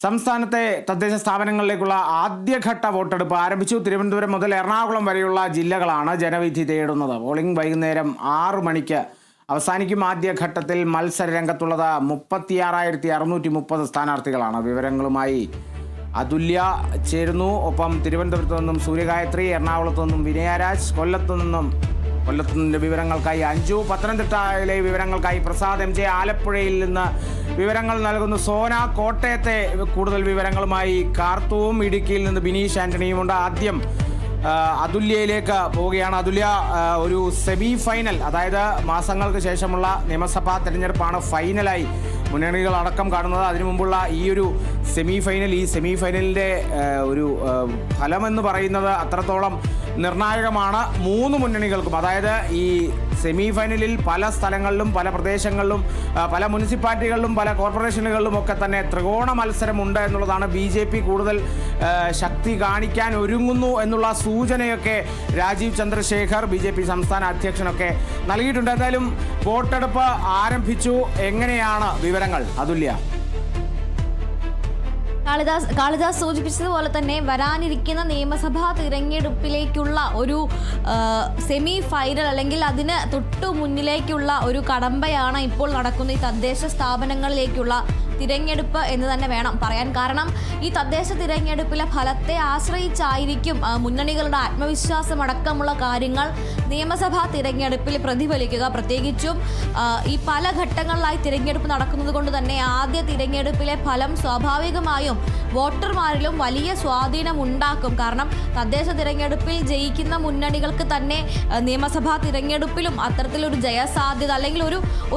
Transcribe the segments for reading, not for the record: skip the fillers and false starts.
സംസ്ഥാനത്തെ തദ്ദേശ സ്ഥാപനങ്ങളിലേക്കുള്ള ആദ്യഘട്ട വോട്ടെടുപ്പ് ആരംഭിച്ചു. തിരുവനന്തപുരം മുതൽ എറണാകുളം വരെയുള്ള ജില്ലകളാണ് ജനവിധി തേടുന്നത്. പോളിംഗ് വൈകുന്നേരം 6 മണിക്ക് അവസാനിക്കും. ആദ്യഘട്ടത്തിൽ മത്സര രംഗത്തുള്ളത് 36,630 സ്ഥാനാർത്ഥികളാണ്. വിവരങ്ങളുമായി അതുല്യ ചേരുന്നു. ഒപ്പം തിരുവനന്തപുരത്ത് നിന്നും സൂര്യഗായത്രി, എറണാകുളത്ത് നിന്നും വിനയരാജ്, കൊല്ലത്തുനിന്ന് വിവരങ്ങൾക്കായി അഞ്ജു, പത്തനംതിട്ടയിലെ വിവരങ്ങൾക്കായി പ്രസാദ് MJ, ആലപ്പുഴയിൽ നിന്ന് വിവരങ്ങൾ നൽകുന്നു സോന, കോട്ടയത്തെ കൂടുതൽ വിവരങ്ങളുമായി കാർത്തുവും, ഇടുക്കിയിൽ നിന്ന് ബിനീഷ് ആന്റണിയുമുണ്ട്. ആദ്യം അതുല്യയിലേക്ക് പോവുകയാണ്. അതുല്യ, ഒരു സെമി ഫൈനൽ, അതായത് മാസങ്ങൾക്ക് ശേഷമുള്ള നിയമസഭാ തെരഞ്ഞെടുപ്പാണ് ഫൈനലായി മുന്നണികളടക്കം കാണുന്നത്. അതിനു മുമ്പുള്ള ഈ ഒരു സെമി ഫൈനലിൻ്റെ ഒരു ഫലമെന്ന് പറയുന്നത് അത്രത്തോളം നിർണായകമാണ് 3 മുന്നണികൾക്കും. അതായത് ഈ സെമി ഫൈനലിൽ പല സ്ഥലങ്ങളിലും, പല പ്രദേശങ്ങളിലും, പല മുനിസിപ്പാലിറ്റികളിലും, പല കോർപ്പറേഷനുകളിലും ഒക്കെ തന്നെ ത്രികോണ മത്സരമുണ്ട് എന്നുള്ളതാണ്. BJP കൂടുതൽ ശക്തി കാണിക്കാൻ ഒരുങ്ങുന്നു എന്നുള്ള സൂചനയൊക്കെ രാജീവ് ചന്ദ്രശേഖർ, BJP സംസ്ഥാന അധ്യക്ഷനൊക്കെ നൽകിയിട്ടുണ്ട്. എന്തായാലും വോട്ടെടുപ്പ് ആരംഭിച്ചു. എങ്ങനെയാണ് വിവരങ്ങൾ അതുല്യ? കാളിദാസ് സൂചിപ്പിച്ചതുപോലെ തന്നെ വരാനിരിക്കുന്ന നിയമസഭാ തിരഞ്ഞെടുപ്പിലേക്കുള്ള ഒരു സെമി ഫൈനൽ അല്ലെങ്കിൽ അതിന് തൊട്ടു മുന്നിലേക്കുള്ള ഒരു കടമ്പയാണ് ഇപ്പോൾ നടക്കുന്ന ഈ തദ്ദേശ സ്ഥാപനങ്ങളിലേക്കുള്ള തിരഞ്ഞെടുപ്പ് എന്ന് തന്നെ വേണം പറയാൻ. കാരണം ഈ തദ്ദേശ തിരഞ്ഞെടുപ്പിലെ ഫലത്തെ ആശ്രയിച്ചായിരിക്കും മുന്നണികളുടെ ആത്മവിശ്വാസം അടക്കമുള്ള കാര്യങ്ങൾ നിയമസഭാ തിരഞ്ഞെടുപ്പിൽ പ്രതിഫലിക്കുക. പ്രത്യേകിച്ചും ഈ പല ഘട്ടങ്ങളിലായി തിരഞ്ഞെടുപ്പ് നടക്കുന്നത് കൊണ്ട് തന്നെ ആദ്യ തിരഞ്ഞെടുപ്പിലെ ഫലം സ്വാഭാവികമായും വോട്ടർമാരിലും വലിയ സ്വാധീനം ഉണ്ടാക്കും. കാരണം തദ്ദേശ തിരഞ്ഞെടുപ്പിൽ ജയിക്കുന്ന മുന്നണികൾക്ക് തന്നെ നിയമസഭാ തിരഞ്ഞെടുപ്പിലും അത്തരത്തിലൊരു ജയസാധ്യത അല്ലെങ്കിൽ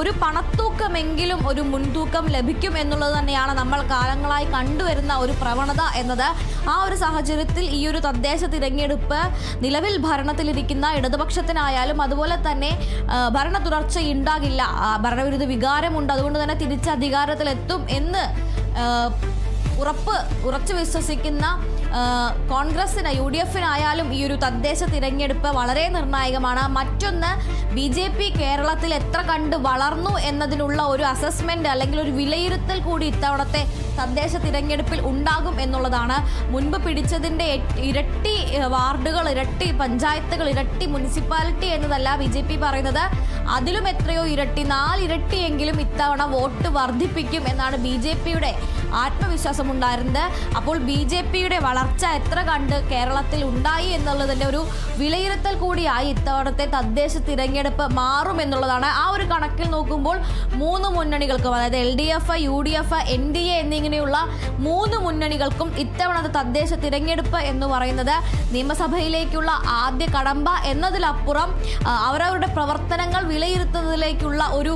ഒരു പണത്തൂക്കമെങ്കിലും ഒരു മുൻതൂക്കം ലഭിക്കും എന്നുള്ളത് തന്നെയാണ് നമ്മൾ കാലങ്ങളായി കണ്ടുവരുന്ന ഒരു പ്രവണത എന്നത്. ആ ഒരു സാഹചര്യത്തിൽ ഈ ഒരു തദ്ദേശ തിരഞ്ഞെടുപ്പ് നിലവിൽ ഭരണത്തിലിരിക്കുന്ന ഇടതുപക്ഷത്തിനായാലും അതുപോലെ തന്നെ ഭരണ തുടർച്ചയുണ്ടാകില്ല, ഭരണവിരുദ്ധ വികാരമുണ്ട്. അതുകൊണ്ട് തന്നെ തിരിച്ച് അധികാരത്തിലെത്തും എന്ന് ഉറച്ചു വിശ്വസിക്കുന്ന കോൺഗ്രസിന്, UDF-നായാലും ഈ ഒരു തദ്ദേശ തിരഞ്ഞെടുപ്പ് വളരെ നിർണായകമാണ്. മറ്റൊന്ന്, BJP കേരളത്തിൽ എത്ര കണ്ട് വളർന്നു എന്നതിനുള്ള ഒരു അസസ്മെന്റ് അല്ലെങ്കിൽ ഒരു വിലയിരുത്തൽ കൂടി ഇത്തവണത്തെ തദ്ദേശ തിരഞ്ഞെടുപ്പിൽ ഉണ്ടാകും എന്നുള്ളതാണ്. മുൻപ് പിടിച്ചതിൻ്റെ ഇരട്ടി വാർഡുകൾ, ഇരട്ടി പഞ്ചായത്തുകൾ, ഇരട്ടി മുനിസിപ്പാലിറ്റി എന്നതല്ല BJP പറയുന്നത്. അതിലും എത്രയോ ഇരട്ടി, 4 ഇരട്ടിയെങ്കിലും ഇത്തവണ വോട്ട് വർദ്ധിപ്പിക്കും എന്നാണ് BJP-യുടെ ആത്മവിശ്വാസം ഉണ്ടായിരുന്നത്. അപ്പോൾ BJP-യുടെ വളർച്ച എത്ര കണ്ട് കേരളത്തിൽ ഉണ്ടായി എന്നുള്ളതിൻ്റെ ഒരു വിലയിരുത്തൽ കൂടിയായി ഇത്തവണത്തെ തദ്ദേശ തിരഞ്ഞെടുപ്പ് മാറും എന്നുള്ളതാണ്. ആ ഒരു കണക്കിൽ നോക്കുമ്പോൾ 3 മുന്നണികൾക്കും, അതായത് LDF, UDF, NDA എന്നിങ്ങനെയുള്ള 3 മുന്നണികൾക്കും ഇത്തവണത്തെ തദ്ദേശ തിരഞ്ഞെടുപ്പ് എന്ന് പറയുന്നത് നിയമസഭയിലേക്കുള്ള ആദ്യ കടമ്പ എന്നതിലപ്പുറം അവരവരുടെ പ്രവർത്തനങ്ങൾ വിലയിരുത്തുന്നതിലേക്കുള്ള ഒരു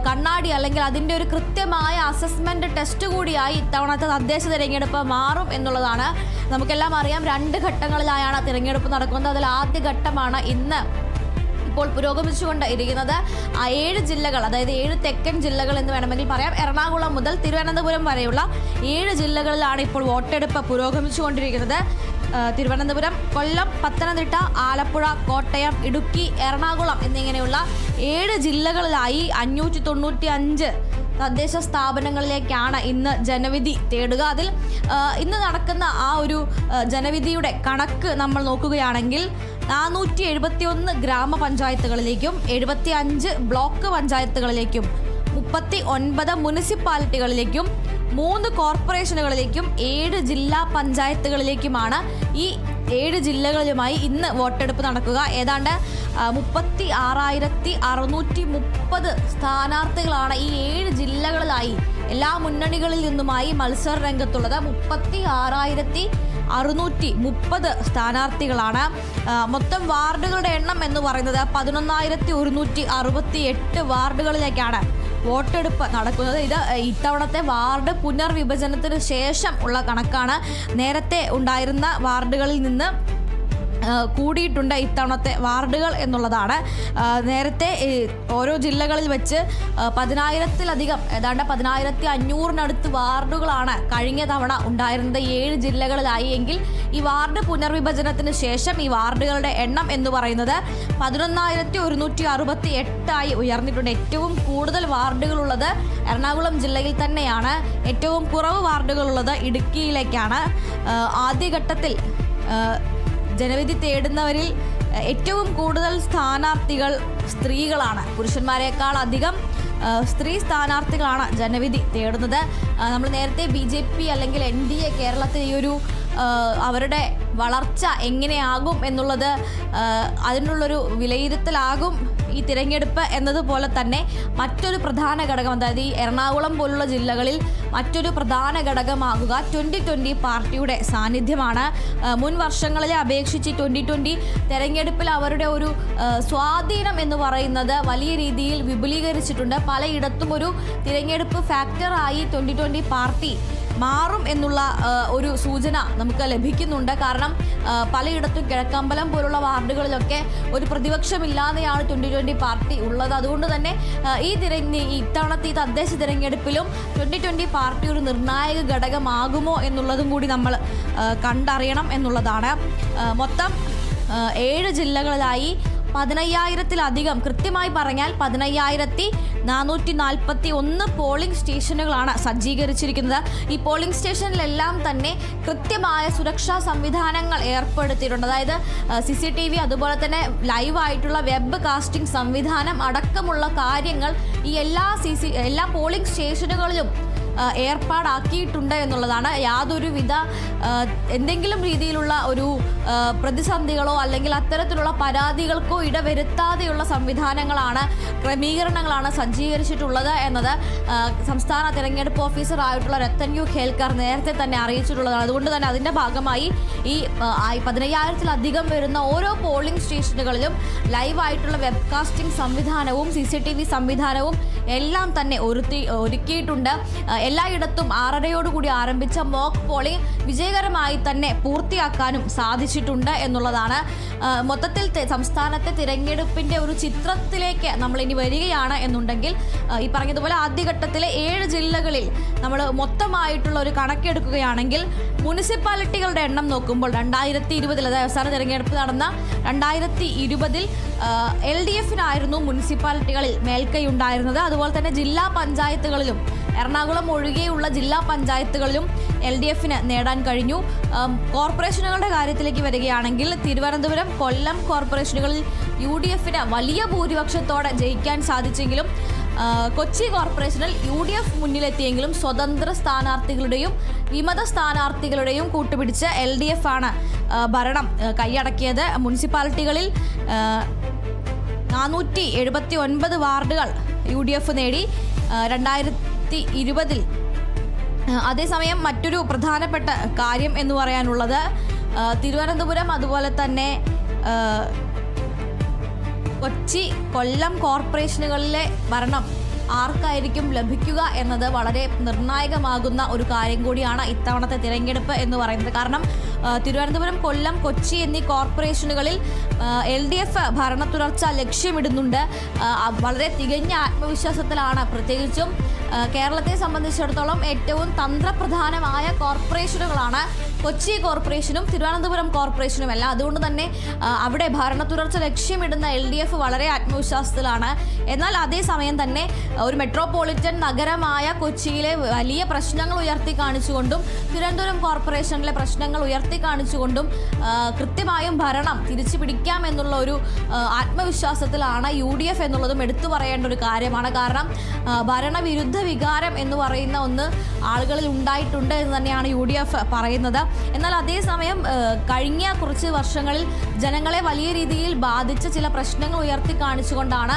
കണ്ണാടി അല്ലെങ്കിൽ അതിൻ്റെ ഒരു കൃത്യമായ അസസ്മെന്റ് ടെസ്റ്റ് കൂടിയായി ഇത്തവണത്തെ തദ്ദേശ തിരഞ്ഞെടുപ്പ് മാറും എന്നുള്ളതാണ്. നമുക്കെല്ലാം അറിയാം, 2 ഘട്ടങ്ങളിലായാണ് തിരഞ്ഞെടുപ്പ് നടക്കുന്നത്. അതിൽ ആദ്യ ഘട്ടമാണ് ഇന്ന് ഇപ്പോൾ പുരോഗമിച്ചുകൊണ്ട് ഇരിക്കുന്നത്. 7 ജില്ലകൾ, അതായത് 7 തെക്കൻ ജില്ലകൾ എന്ന് വേണമെങ്കിൽ പറയാം. എറണാകുളം മുതൽ തിരുവനന്തപുരം വരെയുള്ള 7 ജില്ലകളിലാണ് ഇപ്പോൾ വോട്ടെടുപ്പ് പുരോഗമിച്ചുകൊണ്ടിരിക്കുന്നത്. തിരുവനന്തപുരം, കൊല്ലം, പത്തനംതിട്ട, ആലപ്പുഴ, കോട്ടയം, ഇടുക്കി, എറണാകുളം എന്നിങ്ങനെയുള്ള 7 ജില്ലകളിലായി 595 തദ്ദേശ സ്ഥാപനങ്ങളിലേക്കാണ് ഇന്ന് ജനവിധി തേടുക. അതിൽ ഇന്ന് നടക്കുന്ന ആ ഒരു ജനവിധിയുടെ കണക്ക് നമ്മൾ നോക്കുകയാണെങ്കിൽ 471 ഗ്രാമപഞ്ചായത്തുകളിലേക്കും 75 ബ്ലോക്ക് പഞ്ചായത്തുകളിലേക്കും 39 മുനിസിപ്പാലിറ്റികളിലേക്കും 3 കോർപ്പറേഷനുകളിലേക്കും 7 ജില്ലാ പഞ്ചായത്തുകളിലേക്കുമാണ് ഈ 7 ജില്ലകളിലുമായി ഇന്ന് വോട്ടെടുപ്പ് നടക്കുക. ഏതാണ്ട് 36,630 സ്ഥാനാർത്ഥികളാണ് ഈ 7 ജില്ലകളിലായി എല്ലാ മുന്നണികളിൽ നിന്നുമായി മത്സര രംഗത്തുള്ളത്. 36,630 സ്ഥാനാർത്ഥികളാണ്. മൊത്തം വാർഡുകളുടെ എണ്ണം എന്ന് പറയുന്നത് 11,168 വാർഡുകളിലേക്കാണ് വോട്ടെടുപ്പ് നടക്കുന്നത്. ഇത് ഇത്തവണത്തെ വാർഡ് പുനർവിഭജനത്തിന് ശേഷം ഉള്ള കണക്കാണ്. നേരത്തെ ഉണ്ടായിരുന്ന വാർഡുകളിൽ നിന്ന് കൂടിയിട്ടുണ്ട് ഇത്തവണത്തെ വാർഡുകൾ എന്നുള്ളതാണ്. നേരത്തെ ഓരോ ജില്ലകളിൽ വെച്ച് 10,000-ലധികം ഏതാണ്ട് 10,500-നടുത്ത് വാർഡുകളാണ് കഴിഞ്ഞ തവണ ഉണ്ടായിരുന്നത് 7 ജില്ലകളിലായി. എങ്കിൽ ഈ വാർഡ് പുനർവിഭജനത്തിന് ശേഷം ഈ വാർഡുകളുടെ എണ്ണം എന്ന് പറയുന്നത് 11,168 ഉയർന്നിട്ടുണ്ട്. ഏറ്റവും കൂടുതൽ വാർഡുകളുള്ളത് എറണാകുളം ജില്ലയിൽ തന്നെയാണ്. ഏറ്റവും കുറവ് വാർഡുകളുള്ളത് ഇടുക്കിയിലേക്കാണ്. ആദ്യഘട്ടത്തിൽ ജനവിധി തേടുന്നവരിൽ ഏറ്റവും കൂടുതൽ സ്ഥാനാർത്ഥികൾ സ്ത്രീകളാണ്. പുരുഷന്മാരെക്കാൾ അധികം സ്ത്രീ സ്ഥാനാർത്ഥികളാണ് ജനവിധി തേടുന്നത്. നമ്മൾ നേരത്തെ BJP അല്ലെങ്കിൽ NDA കേരളത്തിൽ ഈ ഒരു അവരുടെ വളർച്ച എങ്ങനെയാകും എന്നുള്ളത് അതിനുള്ളൊരു വിലയിരുത്തലാകും ഈ തിരഞ്ഞെടുപ്പ് എന്നതുപോലെ തന്നെ മറ്റൊരു പ്രധാന ഘടകം, അതായത് ഈ എറണാകുളം പോലുള്ള ജില്ലകളിൽ മറ്റൊരു പ്രധാന ഘടകമാകുക 2020 പാർട്ടിയുടെ സാന്നിധ്യമാണ്. മുൻ വർഷങ്ങളിലെ അപേക്ഷിച്ച് 2020 തെരഞ്ഞെടുപ്പിൽ അവരുടെ ഒരു സ്വാധീനം എന്ന് പറയുന്നത് വലിയ രീതിയിൽ വിപുലീകരിച്ചിട്ടുണ്ട്. പലയിടത്തും ഒരു തിരഞ്ഞെടുപ്പ് ഫാക്ടറായി 2020 പാർട്ടി മാറും എന്നുള്ള ഒരു സൂചന നമുക്ക് ലഭിക്കുന്നുണ്ട്. കാരണം പലയിടത്തും കിഴക്കമ്പലം പോലുള്ള വാർഡുകളിലൊക്കെ ഒരു പ്രതിപക്ഷമില്ലാതെയാണ് 2020 പാർട്ടി ഉള്ളത്. അതുകൊണ്ട് തന്നെ ഇത്തവണത്തെ ഈ തദ്ദേശ തിരഞ്ഞെടുപ്പിലും 2020 പാർട്ടി ഒരു നിർണായക ഘടകമാകുമോ എന്നുള്ളതും കൂടി നമ്മൾ കണ്ടറിയണം എന്നുള്ളതാണ്. മൊത്തം 7 ജില്ലകളിലായി 15,000-ലധികം, കൃത്യമായി പറഞ്ഞാൽ 15,441 പോളിംഗ് സ്റ്റേഷനുകളാണ് സജ്ജീകരിച്ചിരിക്കുന്നത്. ഈ പോളിംഗ് സ്റ്റേഷനിലെല്ലാം തന്നെ കൃത്യമായ സുരക്ഷാ സംവിധാനങ്ങൾ ഏർപ്പെടുത്തിയിട്ടുണ്ട്. അതായത് CCTV, അതുപോലെ തന്നെ ലൈവായിട്ടുള്ള വെബ് കാസ്റ്റിംഗ് സംവിധാനം അടക്കമുള്ള കാര്യങ്ങൾ ഈ എല്ലാ പോളിംഗ് സ്റ്റേഷനുകളിലും ഏർപ്പാടാക്കിയിട്ടുണ്ട് എന്നുള്ളതാണ്. യാതൊരുവിധ എന്തെങ്കിലും രീതിയിലുള്ള ഒരു പ്രതിസന്ധികളോ അല്ലെങ്കിൽ അത്തരത്തിലുള്ള പരാതികൾക്കോ ഇടവരുത്താതെയുള്ള ക്രമീകരണങ്ങളാണ് സജ്ജീകരിച്ചിട്ടുള്ളത് എന്നത് സംസ്ഥാന തിരഞ്ഞെടുപ്പ് ഓഫീസർ ആയിട്ടുള്ള രത്തൻ യു ഖേൽക്കർ നേരത്തെ തന്നെ അറിയിച്ചിട്ടുള്ളതാണ്. അതുകൊണ്ട് തന്നെ അതിൻ്റെ ഭാഗമായി ഈ 15,000-ലധികം വരുന്ന ഓരോ പോളിംഗ് സ്റ്റേഷനുകളിലും ലൈവായിട്ടുള്ള വെബ്കാസ്റ്റിംഗ് സംവിധാനവും CCTV സംവിധാനവും എല്ലാം തന്നെ ഒരുക്കിയിട്ടുണ്ട്. എല്ലായിടത്തും 6:30 ആരംഭിച്ച മോക്ക് പോളിംഗ് വിജയകരമായി തന്നെ പൂർത്തിയാക്കാനും സാധിച്ചിട്ടുണ്ട് എന്നുള്ളതാണ്. മൊത്തത്തിൽ സംസ്ഥാനത്തെ തിരഞ്ഞെടുപ്പിൻ്റെ ഒരു ചിത്രത്തിലേക്ക് നമ്മൾ ഇനി വരികയാണ് എന്നുണ്ടെങ്കിൽ ഈ പറഞ്ഞതുപോലെ ആദ്യഘട്ടത്തിലെ 7 ജില്ലകളിൽ നമ്മൾ മൊത്തമായിട്ടുള്ള ഒരു കണക്കെടുക്കുകയാണെങ്കിൽ മുനിസിപ്പാലിറ്റികളുടെ എണ്ണം നോക്കുമ്പോൾ 2020 അതായത് അവസാന തിരഞ്ഞെടുപ്പ് നടന്ന 2020 LDF-നായിരുന്നു മുനിസിപ്പാലിറ്റികളിൽ മേൽക്കൈ ഉണ്ടായിരുന്നത്. അതുപോലെ തന്നെ ജില്ലാ പഞ്ചായത്തുകളിലും എറണാകുളം ഒഴികെയുള്ള ജില്ലാ പഞ്ചായത്തുകളിലും LDF-ന് നേടാൻ കഴിഞ്ഞു. കോർപ്പറേഷനുകളുടെ കാര്യത്തിലേക്ക് വരികയാണെങ്കിൽ തിരുവനന്തപുരം, കൊല്ലം കോർപ്പറേഷനുകളിൽ UDF-ന് വലിയ ഭൂരിപക്ഷത്തോടെ ജയിക്കാൻ സാധിച്ചെങ്കിലും കൊച്ചി കോർപ്പറേഷനിൽ UDF മുന്നിലെത്തിയെങ്കിലും സ്വതന്ത്ര സ്ഥാനാർത്ഥികളുടെയും വിമത സ്ഥാനാർത്ഥികളുടെയും കൂട്ടുപിടിച്ച് LDF-ആണ് ഭരണം കൈയടക്കിയത്. മുനിസിപ്പാലിറ്റികളിൽ 479 വാർഡുകൾ UDF നേടി 2020. അതേസമയം മറ്റൊരു പ്രധാനപ്പെട്ട കാര്യം എന്ന് പറയാനുള്ളത് തിരുവനന്തപുരം, അതുപോലെ തന്നെ കൊച്ചി, കൊല്ലം കോർപ്പറേഷനുകളിലെ ഭരണം ആർക്കായിരിക്കും ലഭിക്കുക എന്നത് വളരെ നിർണായകമാകുന്ന ഒരു കാര്യം കൂടിയാണ് ഇത്തവണത്തെ തിരഞ്ഞെടുപ്പ് എന്ന് പറയുന്നത്. കാരണം തിരുവനന്തപുരം, കൊല്ലം, കൊച്ചി എന്നീ കോർപ്പറേഷനുകളിൽ LDF ഭരണ തുടർച്ച ലക്ഷ്യമിടുന്നുണ്ട്. വളരെ തികഞ്ഞ ആത്മവിശ്വാസത്തിലാണ്. പ്രത്യേകിച്ചും കേരളത്തെ സംബന്ധിച്ചിടത്തോളം ഏറ്റവും തന്ത്രപ്രധാനമായ കോർപ്പറേഷനുകളാണ് കൊച്ചി കോർപ്പറേഷനും തിരുവനന്തപുരം കോർപ്പറേഷനും എല്ലാം. അതുകൊണ്ട് തന്നെ അവിടെ ഭരണ തുടർച്ച ലക്ഷ്യമിടുന്ന LDF വളരെ ആത്മവിശ്വാസത്തിലാണ്. എന്നാൽ അതേസമയം തന്നെ ഒരു മെട്രോപൊളിറ്റൻ നഗരമായ കൊച്ചിയിലെ വലിയ പ്രശ്നങ്ങൾ ഉയർത്തി കാണിച്ചുകൊണ്ടും തിരുവനന്തപുരം കോർപ്പറേഷനിലെ പ്രശ്നങ്ങൾ ഉയർത്തി കാണിച്ചുകൊണ്ടും കൃത്യമായും ഭരണം തിരിച്ചു പിടിക്കാം എന്നുള്ള ഒരു ആത്മവിശ്വാസത്തിലാണ് UDF എന്നുള്ളതും എടുത്തു പറയേണ്ട ഒരു കാര്യമാണ്. കാരണം ഭരണവിരുദ്ധ വികാരം എന്ന് പറയുന്ന ഒന്ന് ആളുകളിൽ ഉണ്ടായിട്ടുണ്ട് എന്ന് തന്നെയാണ് UDF പറയുന്നത്. എന്നാൽ അതേസമയം കഴിഞ്ഞ കുറച്ച് വർഷങ്ങളിൽ ജനങ്ങളെ വലിയ രീതിയിൽ ബാധിച്ച ചില പ്രശ്നങ്ങൾ ഉയർത്തി കാണിച്ചുകൊണ്ടാണ്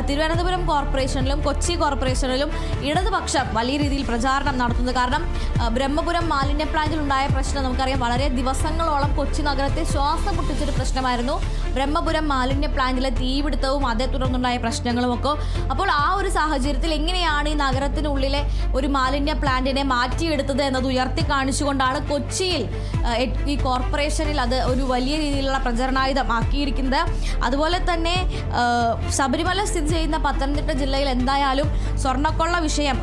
തിരുവനന്തപുരം കോർപ്പറേഷനിലും കൊച്ചി കോർപ്പറേഷനിലും ഇടതുപക്ഷം വലിയ രീതിയിൽ പ്രചാരണം നടത്തുന്നത്. കാരണം ബ്രഹ്മപുരം മാലിന്യ പ്ലാന്റിൽ ഉണ്ടായ പ്രശ്നം നമുക്കറിയാം, വളരെ ദിവസങ്ങളോളം കൊച്ചി നഗരത്തെ ശ്വാസം മുട്ടിച്ചൊരു പ്രശ്നമായിരുന്നു ബ്രഹ്മപുരം മാലിന്യ പ്ലാന്റിലെ തീപിടുത്തവും അതേ തുടർന്നുണ്ടായ പ്രശ്നങ്ങളും ഒക്കെ. അപ്പോൾ ആ ഒരു സാഹചര്യത്തിൽ എങ്ങനെയാണ് ഈ നഗരത്തിനുള്ളിലെ ഒരു മാലിന്യ പ്ലാന്റിനെ മാറ്റിയെടുത്തത് എന്നത് ഉയർത്തി കാണിച്ചുകൊണ്ടാണ് കൊച്ചിയിൽ ഈ കോർപ്പറേഷനിൽ അത് ഒരു വലിയ രീതിയിലുള്ള പ്രചരണായുധം ആക്കിയിരിക്കുന്നത്. അതുപോലെ തന്നെ ശബരിമല സ്ഥിതി ചെയ്യുന്ന പത്തനംതിട്ട ജില്ലയിൽ എന്തായാലും സ്വർണ്ണക്കൊള്ള വിഷയം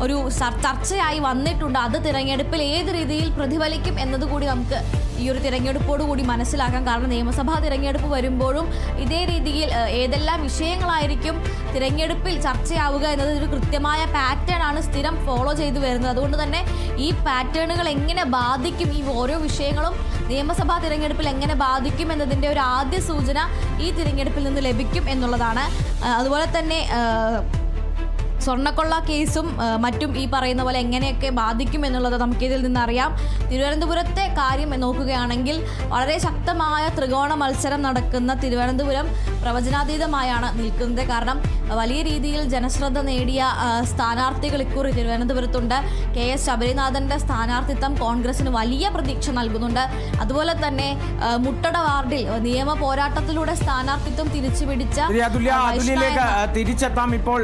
ഒരു ചർച്ചയായി വന്നിട്ടുണ്ട്. അത് തിരഞ്ഞെടുപ്പിൽ ഏത് രീതിയിൽ പ്രതിഫലിക്കും എന്നതുകൂടി നമുക്ക് ഈ ഒരു തിരഞ്ഞെടുപ്പോടുകൂടി മനസ്സിലാക്കാം. കാരണം നിയമസഭാ തിരഞ്ഞെടുപ്പ് വരുമ്പോഴും ഇതേ രീതിയിൽ ഏതെല്ലാം വിഷയങ്ങളായിരിക്കും തിരഞ്ഞെടുപ്പിൽ ചർച്ചയാവുക എന്നത് ഒരു കൃത്യമായ പാറ്റേൺ ആണ് സ്ഥിരം ഫോളോ ചെയ്തു വരുന്നത്. അതുകൊണ്ട് തന്നെ ഈ പാറ്റേണുകൾ എങ്ങനെ ബാധിക്കും, ഈ ഓരോ വിഷയങ്ങളും നിയമസഭാ തിരഞ്ഞെടുപ്പിൽ എങ്ങനെ ബാധിക്കും എന്നതിൻ്റെ ഒരു ആദ്യ സൂചന ഈ തിരഞ്ഞെടുപ്പിൽ നിന്ന് ലഭിക്കും എന്നുള്ളതാണ്. അതുപോലെ തന്നെ സ്വർണ്ണക്കൊള്ള കേസും മറ്റും ഈ പറയുന്ന പോലെ എങ്ങനെയൊക്കെ ബാധിക്കും എന്നുള്ളത് നമുക്കിതിൽ നിന്നറിയാം. തിരുവനന്തപുരത്തെ കാര്യം നോക്കുകയാണെങ്കിൽ വളരെ ശക്തമായ ത്രികോണ മത്സരം നടക്കുന്ന തിരുവനന്തപുരം പ്രവചനാതീതമായാണ് നിൽക്കുന്നത്. കാരണം വലിയ രീതിയിൽ ജനശ്രദ്ധ നേടിയ സ്ഥാനാർത്ഥികൾ ഇക്കുറി തിരുവനന്തപുരത്തുണ്ട്. KS ശബരിനാഥൻ്റെ സ്ഥാനാർത്ഥിത്വം കോൺഗ്രസിന് വലിയ പ്രതീക്ഷ നൽകുന്നുണ്ട്. അതുപോലെ തന്നെ മുട്ടട വാർഡിൽ നിയമ പോരാട്ടത്തിലൂടെ സ്ഥാനാർത്ഥിത്വം തിരിച്ചുപിടിച്ച തിരിച്ചെത്താം. ഇപ്പോൾ